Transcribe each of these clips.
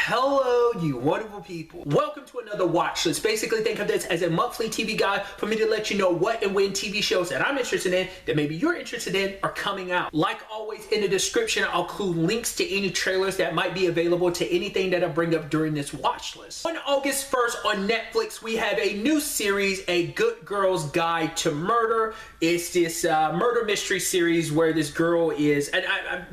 Hello, you wonderful people. Welcome to another watch list. Basically, think of this as a monthly TV guide for me to let you know what and when TV shows that I'm interested in, that maybe you're interested in, are coming out. Like always, in the description, I'll include links to any trailers that might be available to anything that I bring up during this watch list. On August 1st on Netflix, we have a new series, A Good Girl's Guide to Murder. It's this murder mystery series where this girl is, and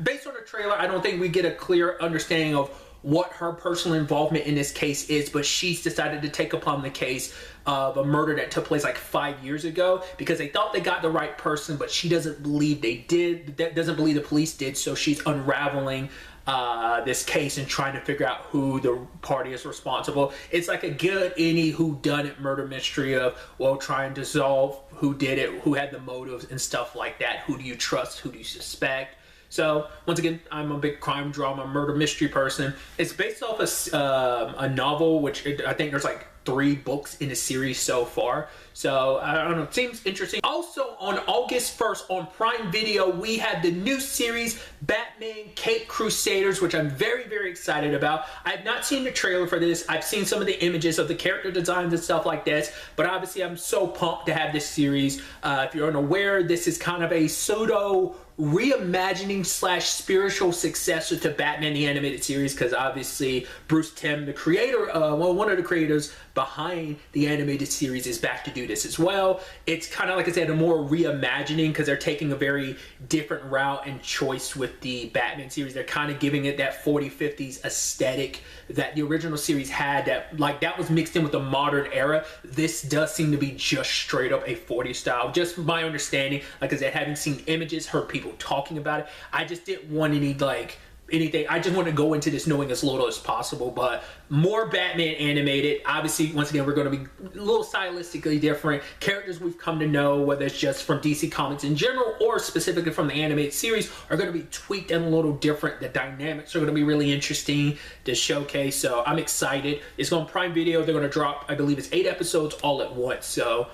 based on the trailer, I don't think we get a clear understanding of what her personal involvement in this case is, but she's decided to take upon the case of a murder that took place like 5 years ago because they thought they got the right person, but she doesn't believe they did, doesn't believe the police did, so she's unraveling this case and trying to figure out who the party is responsible. It's like a good any whodunit murder mystery of, well, trying to solve who did it, who had the motives and stuff like that. Who do you trust? Who do you suspect? So, once again, I'm a big crime drama, murder mystery person. It's based off a novel, which I think there's like 3 books in the series so far. So, I don't know, it seems interesting. Also, on August 1st on Prime Video, we have the new series, Batman Caped Crusaders, which I'm very, very excited about. I have not seen the trailer for this. I've seen some of the images of the character designs and stuff like this, but obviously I'm so pumped to have this series. If you're unaware, this is kind of a pseudo reimagining slash spiritual successor to Batman the Animated Series, because obviously Bruce Timm, the creator, one of the creators behind the animated series, is back to do this as well. It's kind of, like I said, a more reimagining because they're taking a very different route and choice with the Batman series. They're kind of giving it that 40s-50s aesthetic that the original series had, that was mixed in with the modern era. This does seem to be just straight up a 40s style, just from my understanding. Like I said, having seen images, heard people talking about it, I just didn't want anything. I just want to go into this knowing as little as possible, but more Batman animated. Obviously, once again, we're going to be a little stylistically different. Characters we've come to know, whether it's just from DC Comics in general or specifically from the animated series, are going to be tweaked and a little different. The dynamics are going to be really interesting to showcase, so I'm excited. It's on Prime Video. They're going to drop, I believe it's 8 episodes all at once, so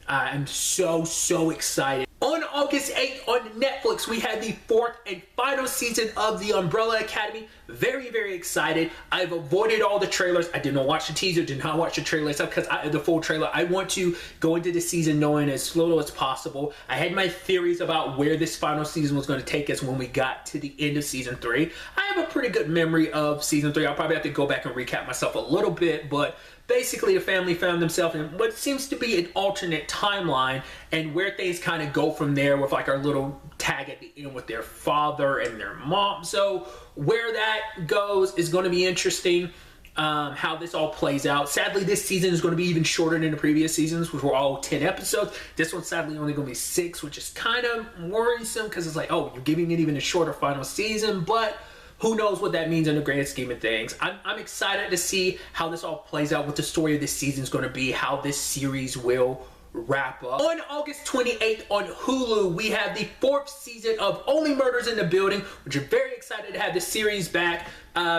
I'm so excited. On August 8th on Netflix, we had the 4th and final season of The Umbrella Academy. Very, very excited. I've avoided all the trailers. I did not watch the teaser, did not watch the trailer itself because the full trailer. I want to go into the season knowing as little as possible. I had my theories about where this final season was going to take us when we got to the end of season 3. I have a pretty good memory of season 3. I'll probably have to go back and recap myself a little bit, but basically the family found themselves in what seems to be an alternate timeline, and where things kind of go from there with like our little tag at the end with their father and their mom. So where that goes is going to be interesting. How this all plays out. Sadly, this season is going to be even shorter than the previous seasons, which were all 10 episodes. This one's sadly only going to be 6, which is kind of worrisome because it's like, oh, you're giving it even a shorter final season, but who knows what that means in the grand scheme of things. I'm excited to see how this all plays out, what the story of this season is going to be, how this series will wrap up. On August 28th on Hulu, we have the 4th season of Only Murders in the Building, which are very excited to have the series back.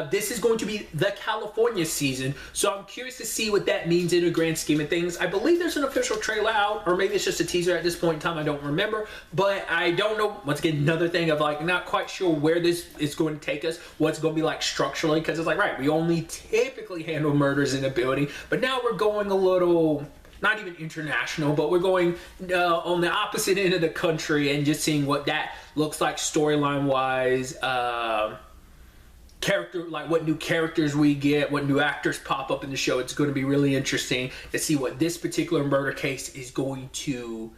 This is going to be the California season, so I'm curious to see what that means in the grand scheme of things. I believe there's an official trailer out, or maybe it's just a teaser at this point in time, I don't remember, but I don't know. Once again, another thing of like not quite sure where this is going to take us, what's going to be like structurally, because it's like, right, we only typically handle murders in the building, but now we're going a little, not even international, but we're going on the opposite end of the country and just seeing what that looks like storyline wise, character, like what new characters we get, what new actors pop up in the show. It's going to be really interesting to see what this particular murder case is going to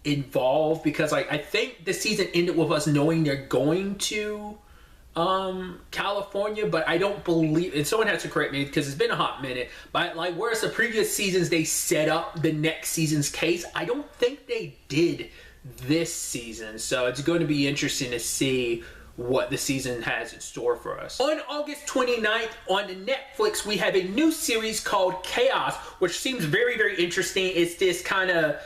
involve, because like I think the season ended with us knowing they're going to California, but I don't believe, and someone has to correct me because it's been a hot minute, but like whereas the previous seasons they set up the next season's case, I don't think they did this season, so it's going to be interesting to see what the season has in store for us. On August 29th on Netflix, we have a new series called KAOS, which seems very, very interesting. It's this kind of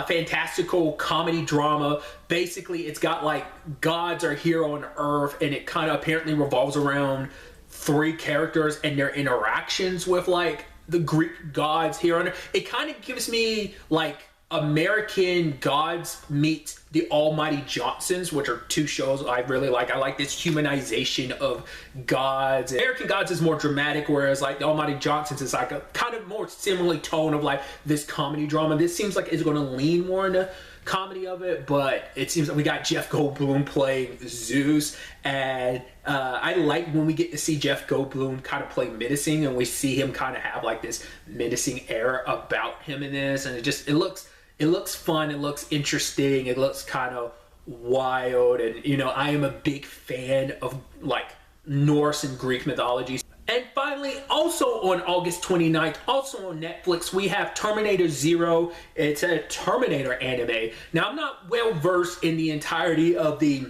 fantastical comedy drama. Basically, it's got like gods are here on Earth, and it kind of apparently revolves around 3 characters and their interactions with like the Greek gods here on Earth. It kind of gives me like American Gods meet the Almighty Johnsons, which are two shows I really like. I like this humanization of gods. American Gods is more dramatic, whereas like the Almighty Johnsons is like a kind of more similarly tone of like this comedy drama. This seems like it's going to lean more into comedy of it, but it seems like we got Jeff Goldblum playing Zeus, and I like when we get to see Jeff Goldblum kind of play menacing, and we see him kind of have like this menacing air about him in this, and it looks fun, it looks interesting, it looks kind of wild, and you know, I am a big fan of like Norse and Greek mythology. And finally, also on August 29th, also on Netflix, we have Terminator Zero. It's a Terminator anime. Now, I'm not well versed in the entirety of the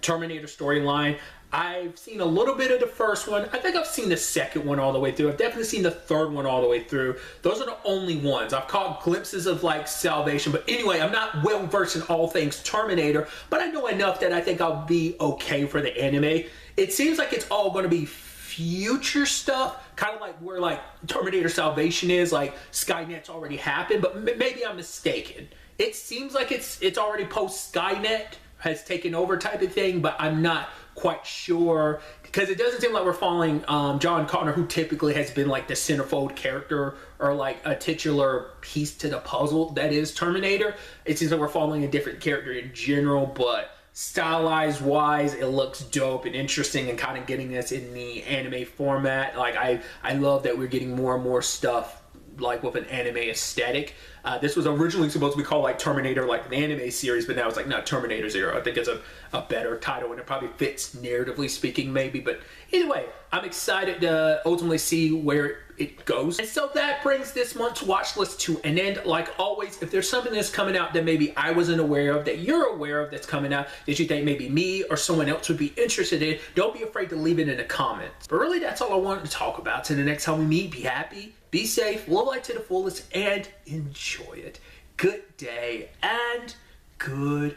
Terminator storyline. I've seen a little bit of the first one. I think I've seen the second one all the way through. I've definitely seen the third one all the way through. Those are the only ones. I've caught glimpses of like Salvation. But anyway, I'm not well versed in all things Terminator, but I know enough that I think I'll be okay for the anime. It seems like it's all going to be future stuff, kind of like where like Terminator Salvation is, like Skynet's already happened, but maybe I'm mistaken. It seems like it's already post Skynet has taken over type of thing, but I'm not quite sure, because it doesn't seem like we're following John Connor, who typically has been like the centerfold character or like a titular piece to the puzzle that is Terminator. It seems like we're following a different character in general, but stylized wise, it looks dope and interesting, and kind of getting us in the anime format. Like I love that we're getting more and more stuff like with an anime aesthetic. This was originally supposed to be called like Terminator, like an anime series, but now it's like not Terminator Zero. I think it's a better title, and it probably fits narratively speaking, maybe. But anyway, I'm excited to ultimately see where it goes. And so that brings this month's watch list to an end. Like always, if there's something that's coming out that maybe I wasn't aware of, that you're aware of that's coming out, that you think maybe me or someone else would be interested in, don't be afraid to leave it in the comments. But really, that's all I wanted to talk about. So the next time we meet, be happy, be safe, live life to the fullest, and enjoy it. Good day and good